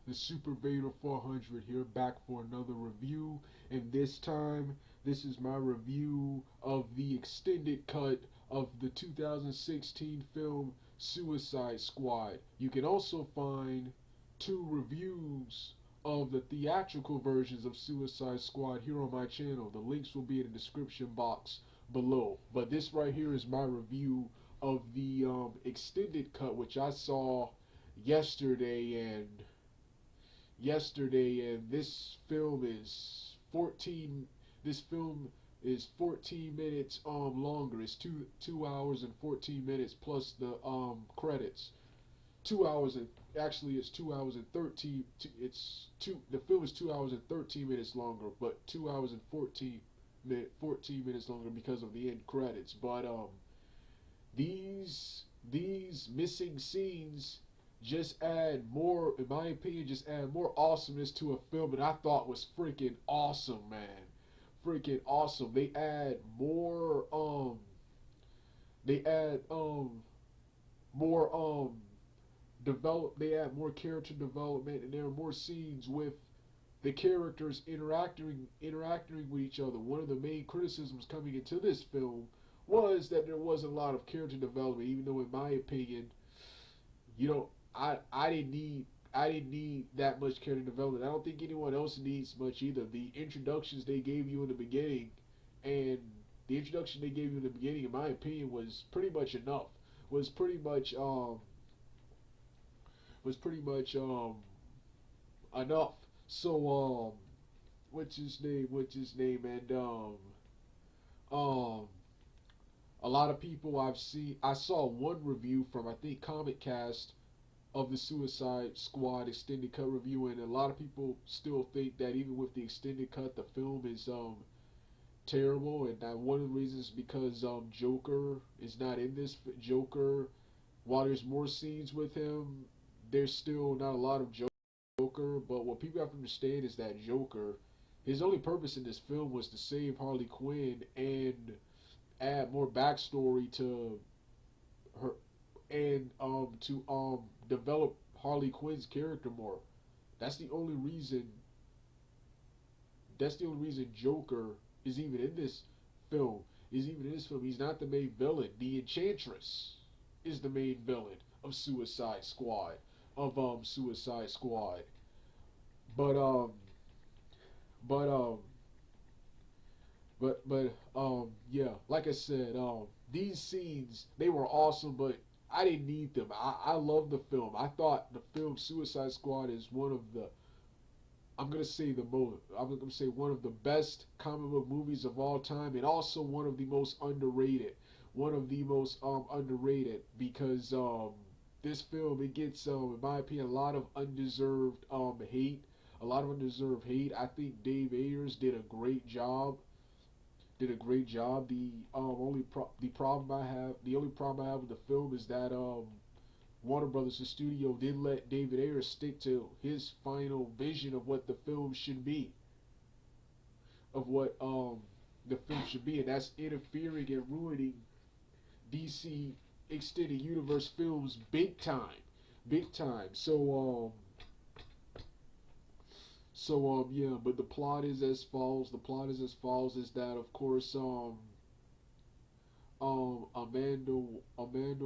the Super Beta 400 here, back for another review. And this time, this is my review of the extended cut of the 2016 film Suicide Squad. You can also find two reviews of the theatrical versions of Suicide Squad here on my channel. The links will be in the description box below. But this right here is my review of the extended cut, which I saw yesterday, and this film is 14 this film is 14 minutes longer. It's 2 hours and 14 minutes plus the credits. 2 hours and actually it's 2 hours and 13 it's two the film is 2 hours and 13 minutes longer, but 2 hours and 14 minutes longer because of the end credits. But these missing scenes just add more, in my opinion, just add more awesomeness to a film that I thought was freaking awesome, man. Freaking awesome. They add more they add more character development, and there are more scenes with the characters interacting with each other. One of the main criticisms coming into this film was that there wasn't a lot of character development, even though in my opinion, you know, I didn't need that much character development. I don't think anyone else needs much either. The introductions they gave you in the beginning, and the introduction they gave you in the beginning, in my opinion, was pretty much enough. Was pretty much was pretty much enough. So what's his name? And um a lot of people I saw one review from, I think, Comic Cast, of the Suicide Squad extended cut review, and a lot of people still think that even with the extended cut, the film is terrible. And one of the reasons is because Joker is not in this. Joker, while there's more scenes with him, there's still not a lot of Joker. But what people have to understand is that Joker, his only purpose in this film was to save Harley Quinn and add more backstory to her, and to develop Harley Quinn's character more. That's the only reason. That's the only reason Joker is even in this film. He's not the main villain. The Enchantress is the main villain of Suicide Squad. Suicide Squad. But but yeah, like I said, these scenes, they were awesome, but I didn't need them. I love the film. I thought the film Suicide Squad is one of the, I'm gonna say one of the best comic book movies of all time, and also one of the most underrated. One of the most underrated, because this film, it gets in my opinion, a lot of undeserved hate. A lot of undeserved hate. I think Dave Ayers did a great job. The only problem I have with the film is that Warner Brothers, the studio, didn't let David Ayers stick to his final vision of what the film should be, and that's interfering and ruining DC extended universe films big time, big time. Yeah, but the plot is as follows. Is that, of course, Amanda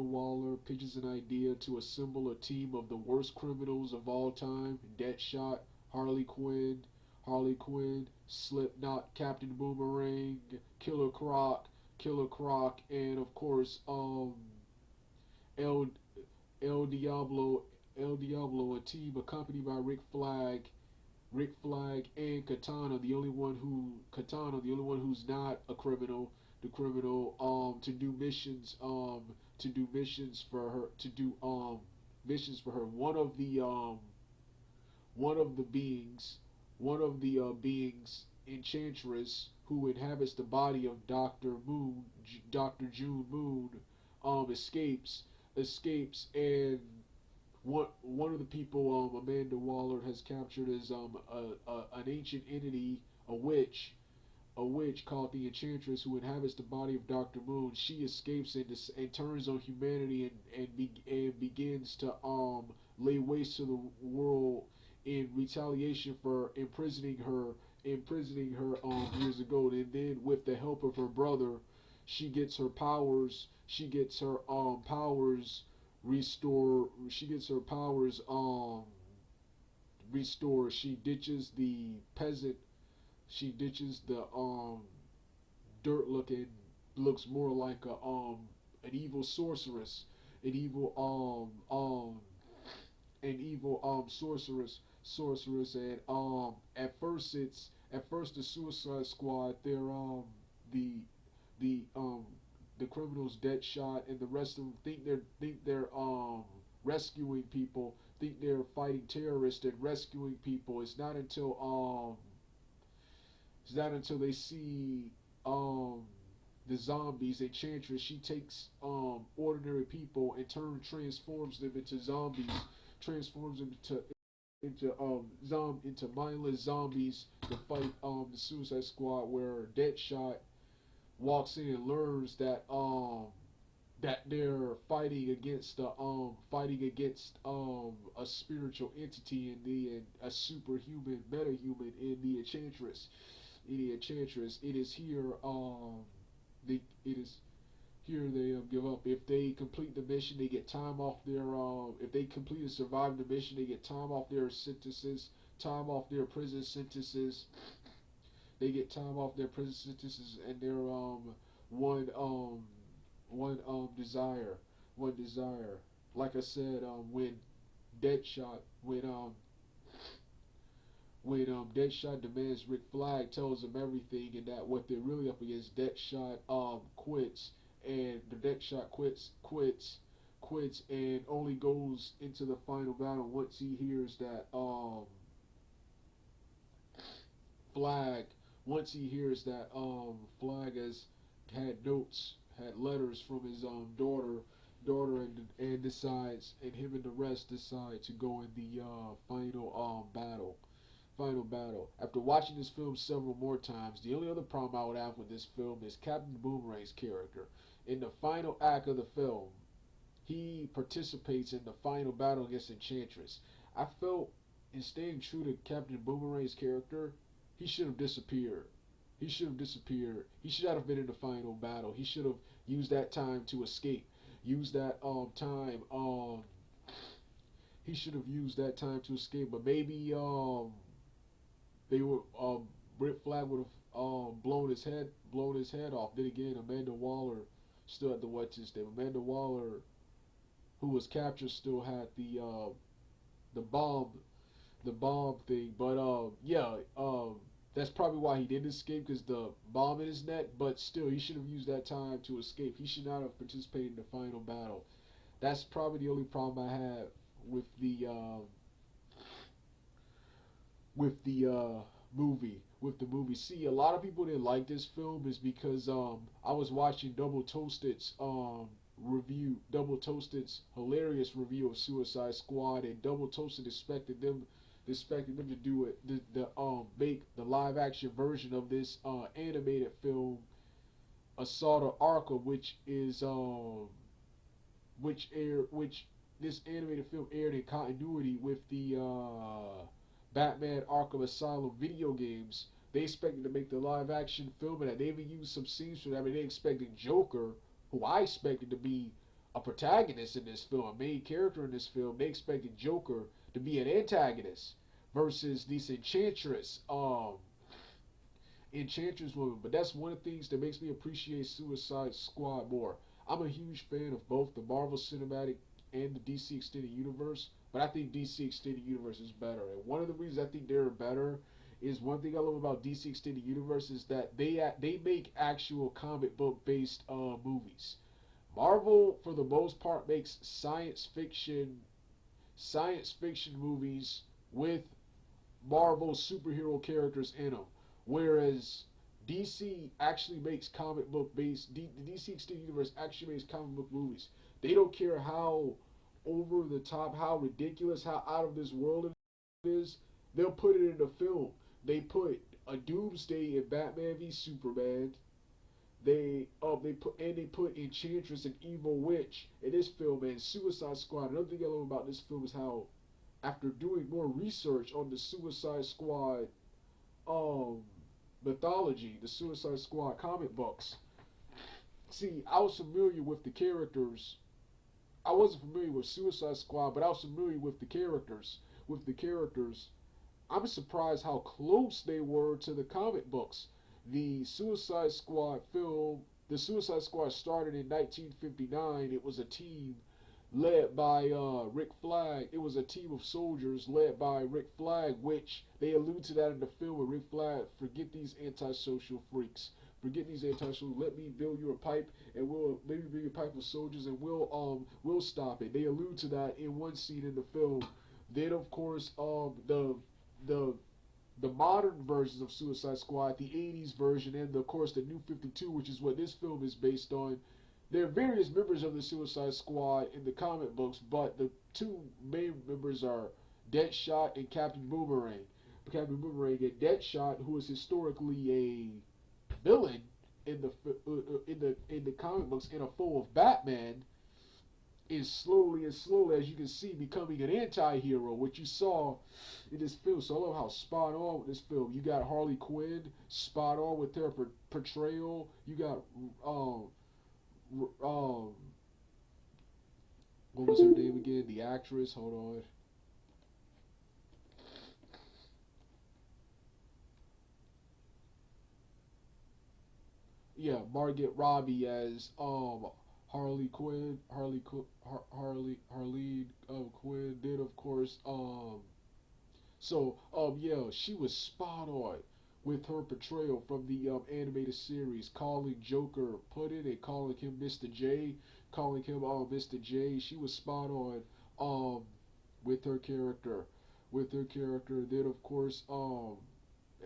Waller pitches an idea to assemble a team of the worst criminals of all time: Deadshot, Harley Quinn, Slipknot, Captain Boomerang, Killer Croc, and of course El El Diablo, a team accompanied by Rick Flag and Katana, the only one who's not a criminal, to do missions for her, one of the beings, Enchantress, who inhabits the body of Dr. June Moon, escapes, and one of the people Amanda Waller has captured is an ancient entity, a witch called the Enchantress, who inhabits the body of Dr. Moon. She escapes and turns on humanity, and begins to lay waste to the world in retaliation for imprisoning her years ago. And then with the help of her brother, she gets her powers. She gets her powers restore. She gets her powers restore. She ditches the peasant. She ditches the dirt looking, looks more like a an evil sorceress, an evil sorceress. And at first the Suicide Squad, they're the the the criminals Deadshot and the rest of them think they're rescuing people, think they're fighting terrorists and rescuing people. It's not until they see um the zombies. Enchantress, she takes ordinary people and transforms them into zombies, transforms them into mindless zombies to fight the Suicide Squad, where Deadshot walks in and learns that they're fighting against a spiritual entity in a superhuman metahuman in the Enchantress. It is here it is here they give up. If they complete the mission, they get time off their if they complete and survive the mission, they get time off their sentences, time off their prison sentences. They get time off their prison sentences and their one um desire, one desire. Like I said, Deadshot when Deadshot demands Rick Flag, tells him everything, and that what they're really up against, Deadshot quits, and the Deadshot quits, and only goes into the final battle once he hears that Flag, Flag has had notes, had letters from his daughter, and decides, and him and the rest decide to go in the final battle. After watching this film several more times, the only other problem I would have with this film is Captain Boomerang's character. In the final act of the film, he participates in the final battle against Enchantress. I felt, in staying true to Captain Boomerang's character, he should have disappeared. He should have disappeared. He should not have been in the final battle. He should have used that time to escape. Use that time he should have used that time to escape. But maybe they were Rick Flag would have blown his head off. Then again, Amanda Waller still had the what's his name. Amanda Waller, who was captured, still had the bomb thing. But yeah, that's probably why he didn't escape, because the bomb in his neck. But still, he should have used that time to escape. He should not have participated in the final battle. That's probably the only problem I have with the with the movie. With the movie, see, a lot of people didn't like this film is because I was watching Double Toasted's hilarious review of Suicide Squad, and Double Toasted expected them to do it, the make the live action version of this animated film, Assault on Arkham, which this animated film aired in continuity with the Batman Arkham Asylum video games. They expected to make the live action film, and they even used some scenes from that. I mean, they expected Joker, who I expected to be a protagonist in this film, a main character in this film. They expected Joker to be an antagonist versus this Enchantress woman. But that's one of the things that makes me appreciate Suicide Squad more. I'm a huge fan of both the Marvel Cinematic and the DC Extended Universe, but I think DC Extended Universe is better. And one of the reasons I think they're better is, one thing I love about DC Extended Universe is that they make actual comic book based movies. Marvel, for the most part, makes science fiction movies with Marvel superhero characters in them, whereas DC actually makes comic book based. The DC Extended Universe actually makes comic book movies. They don't care how over the top, how ridiculous, how out of this world it is. They'll put it in a film. They put a Doomsday in Batman v Superman. They put Enchantress and Evil Witch in this film, and Suicide Squad. Another thing I love about this film is how after doing more research on the Suicide Squad um mythology, the Suicide Squad comic books. See, I was familiar with the characters. I wasn't familiar with Suicide Squad, but I was familiar with the characters. With the characters, I'm surprised how close they were to the comic books. The Suicide Squad film, the Suicide Squad started in 1959. It was a team led by Rick Flag. It was a team of soldiers led by Rick Flag, which they allude to that in the film with Rick Flag. Forget these antisocial freaks. Forget these antisocial. Let me build you a pipe, and we'll maybe bring a pipe of soldiers, and we'll stop it. They allude to that in one scene in the film. Then of course the the modern versions of Suicide Squad, the 80s version, and of course the New 52, which is what this film is based on. There are various members of the Suicide Squad in the comic books, but the two main members are Deadshot and Captain Boomerang. Captain Boomerang and Deadshot, who is historically a villain in the comic books in a foe of Batman, is slowly and slowly, as you can see, becoming an anti-hero, which you saw in this film. So I love how spot on with this film. You got Harley Quinn, spot on with her portrayal. You got um what was her name again? The actress. Hold on. Yeah, Margaret Robbie as Harley Quinn, Harleen Quinn. Then of course yeah, she was spot on with her portrayal from the animated series, calling Joker Puddin and calling him Mr. J, calling him Mr. J. She was spot on um with her character, Then of course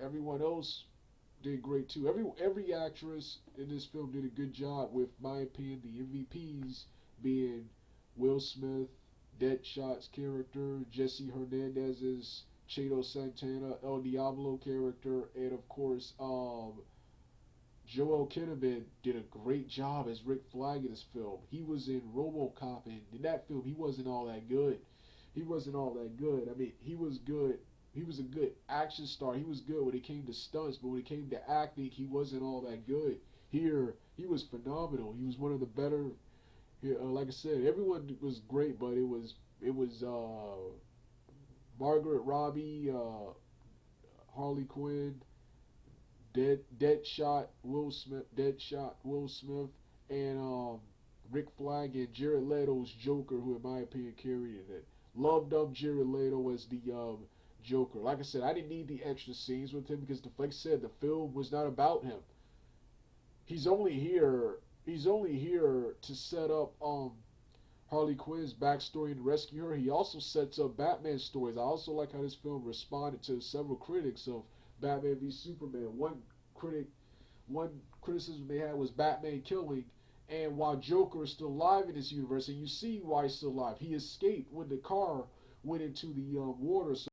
everyone else did great too. Every actress in this film did a good job. With my opinion, the MVPs being Will Smith, Deadshot's character, Jesse Hernandez's Cheeto Santana, El Diablo character, and of course, Joel Kinnaman did a great job as Rick Flag in this film. He was in RoboCop, and in that film, he wasn't all that good. He wasn't all that good. I mean, he was good. He was a good action star. He was good when it came to stunts, but when it came to acting, he wasn't all that good. Here, he was phenomenal. He was one of the better. Like I said, everyone was great, but it was Margaret Robbie, Harley Quinn, Deadshot Will Smith, and Rick Flag and Jared Leto's Joker, who in my opinion carried it. Loved up Jared Leto as the Joker. Like I said, I didn't need the extra scenes with him because, like I said, the film was not about him. He's only here. He's only here to set up Harley Quinn's backstory and rescue her. He also sets up Batman's stories. I also like how this film responded to several critics of Batman v Superman. Critic, one criticism they had was Batman killing, and while Joker is still alive in this universe, and you see why he's still alive, he escaped when the car went into the water. So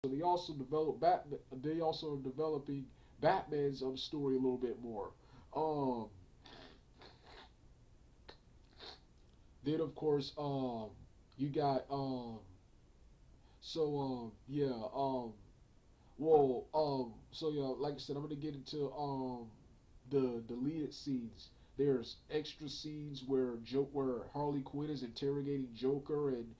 they also developed Batman. They also are developing Batman's story a little bit more. Um, then of course you got yeah so yeah, like I said, I'm gonna get into the deleted scenes. There's extra scenes where Harley Quinn is interrogating Joker, and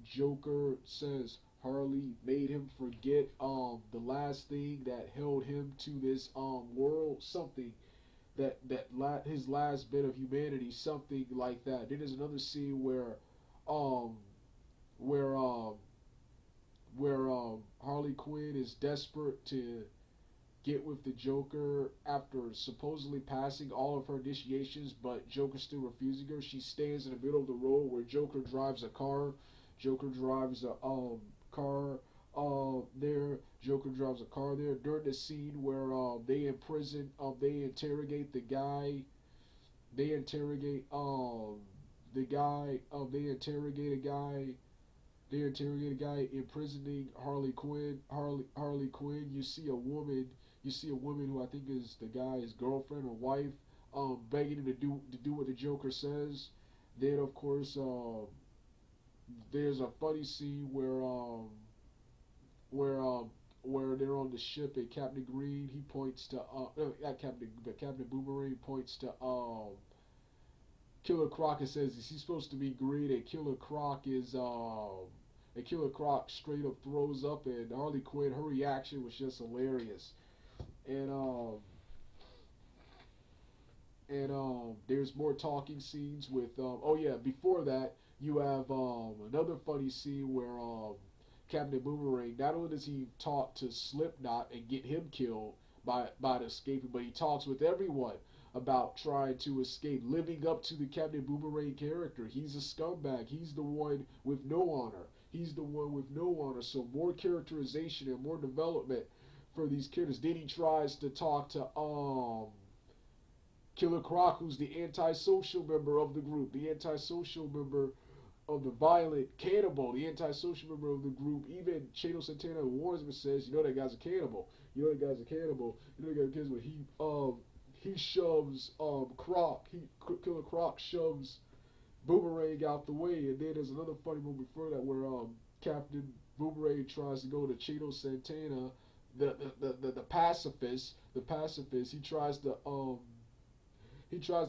Joker says Harley made him forget the last thing that held him to this world, something his last bit of humanity, something like that. Then there's another scene um where Harley Quinn is desperate to get with the Joker after supposedly passing all of her initiations, but Joker still refusing her. She stands in the middle of the road where Joker drives a car. Joker drives a car there. Joker drives a car there during the scene where they interrogate the guy. They interrogate the guy. They interrogate a guy. They interrogate a guy imprisoning Harley Quinn. Harley Quinn. You see a woman who I think is the guy's girlfriend or wife, begging him to do what the Joker says. Then of course, There's a funny scene where where they're on the ship and Captain Green he points to no, not Captain but Captain Boomerang points to Killer Croc and says is he supposed to be green and Killer Croc straight up throws up and Harley Quinn her reaction was just hilarious and there's more talking scenes with oh yeah before that you have another funny scene where Captain Boomerang not only does he talk to Slipknot and get him killed by escaping but he talks with everyone about trying to escape living up to the Captain Boomerang character. He's a scumbag, he's the one with no honor, so more characterization and more development for these characters. Then he tries to talk to Killer Croc, who's the antisocial member of the group, the antisocial member of the violent cannibal, the antisocial member of the group. Even Chato Santana warns him and says, "You know that guy's a cannibal. You know that guy's a cannibal. You know that guy's a cannibal." He shoves Killer Croc shoves Boomerang out the way, and then there's another funny moment before that where Captain Boomerang tries to go to Chato Santana, the pacifist, he tries to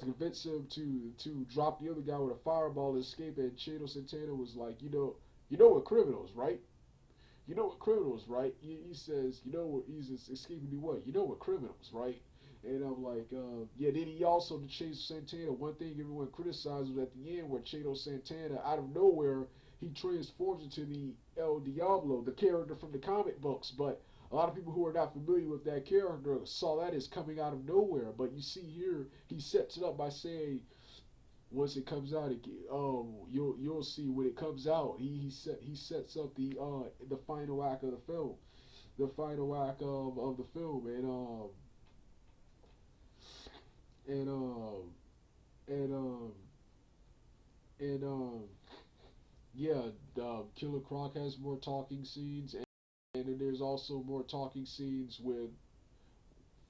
convince him to drop the other guy with a fireball and escape. And Chato Santana was like, you know what criminals, right? You know what criminals, right? He says, you know what he's escaping me what? You know what criminals, right? And I'm like, yeah. Then he also to Chato Santana. One thing everyone criticized was at the end where Chato Santana out of nowhere he transforms into the El Diablo, the character from the comic books, but a lot of people who are not familiar with that character saw that as coming out of nowhere. But you see here, he sets it up by saying, once it comes out, you'll see when it comes out. He sets up the final act of the film, the final act of the film, and and and yeah, Killer Croc has more talking scenes, and then there's also more talking scenes with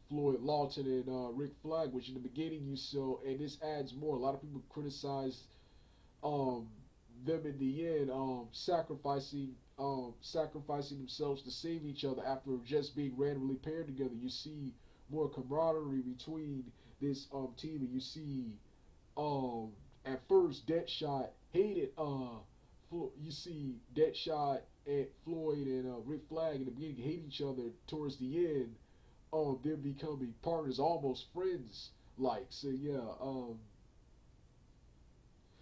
Floyd Lawton and Rick Flag, which in the beginning you saw, and this adds more. A lot of people criticize um, them in the end sacrificing themselves to save each other after just being randomly paired together. You see more camaraderie between this team, and you see um, at first Deadshot hated you see Deadshot and Floyd and Rick Flag in the beginning hate each other. Towards the end them becoming partners, almost friends. Like so, yeah.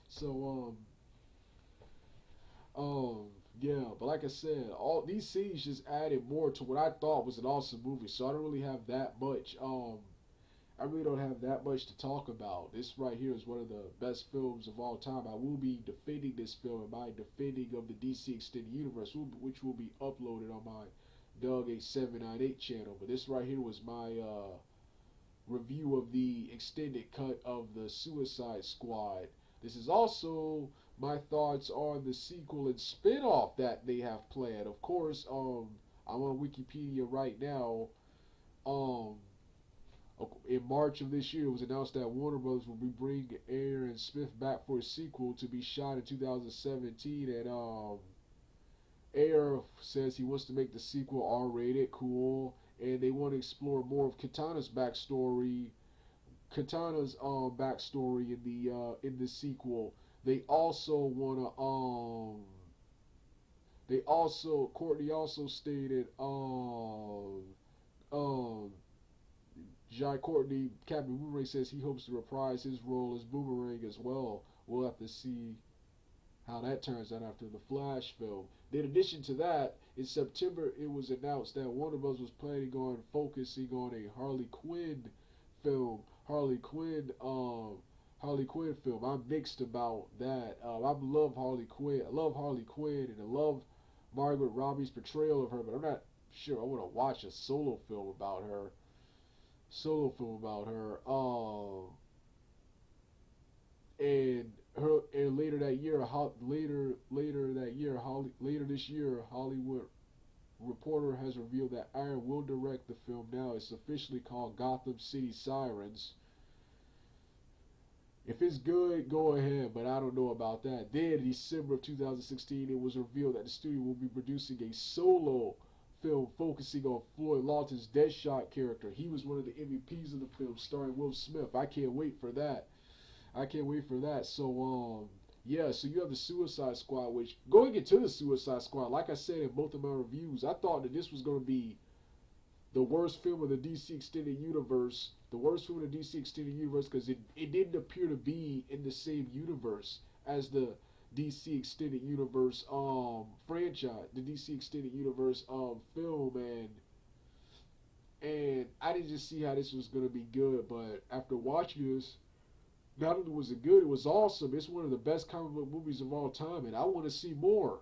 So um, yeah. But like I said, all these scenes just added more to what I thought was an awesome movie. So I don't really have that much. I really don't have that much to talk about. This right here is one of the best films of all time. I will be defending this film in my defending of the DC Extended Universe, which will be uploaded on my Doug 8798 channel. But this right here was my review of the extended cut of the Suicide Squad. This is also my thoughts on the sequel and spin-off that they have planned. Of course, I'm on Wikipedia right now. Um, in March of this year, it was announced that Warner Brothers will be bringing Aaron Smith back for a sequel to be shot in 2017, and Ayer says he wants to make the sequel R-rated, cool, and they want to explore more of Katana's backstory in the sequel. They also wanna Courtney also stated um Jai Courtney, Captain Boomerang says he hopes to reprise his role as Boomerang as well. We'll have to see how that turns out after the Flash film. In addition to that, in September it was announced that Warner Bros. Was planning on focusing on a Harley Quinn film. Harley Quinn film. I'm mixed about that. I love Harley Quinn. I love Harley Quinn, and I love Margaret Robbie's portrayal of her. But I'm not sure I want to watch a solo film about her. And her and later that year, later this year, Hollywood Reporter has revealed that Iron will direct the film. Now it's officially called Gotham City Sirens. If it's good, go ahead, but I don't know about that. Then, in December of 2016, it was revealed that the studio will be producing a solo film focusing on Floyd Lawton's Deadshot character. He was one of the MVPs of the film, starring Will Smith. I can't wait for that. I can't wait for that. Yeah, so you have the Suicide Squad, which, going into the Suicide Squad, like I said in both of my reviews, I thought that this was going to be the worst film of the DC Extended Universe, the worst film of the DC Extended Universe, because it didn't appear to be in the same universe as the DC Extended Universe franchise, the DC Extended Universe film, and I didn't just see how this was gonna be good. But after watching this, not only was it good, it was awesome. It's one of the best comic book movies of all time, and I want to see more.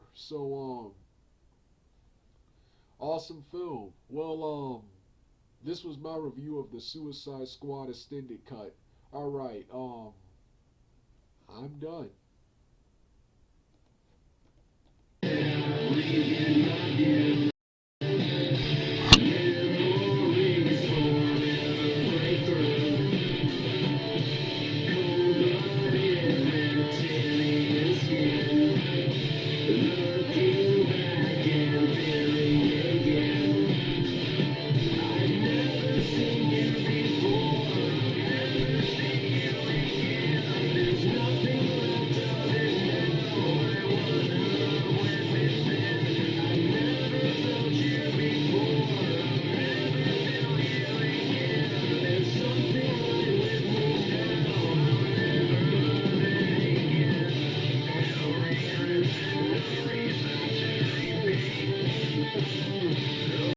Awesome film. This was my review of the Suicide Squad extended cut. All right, I'm done.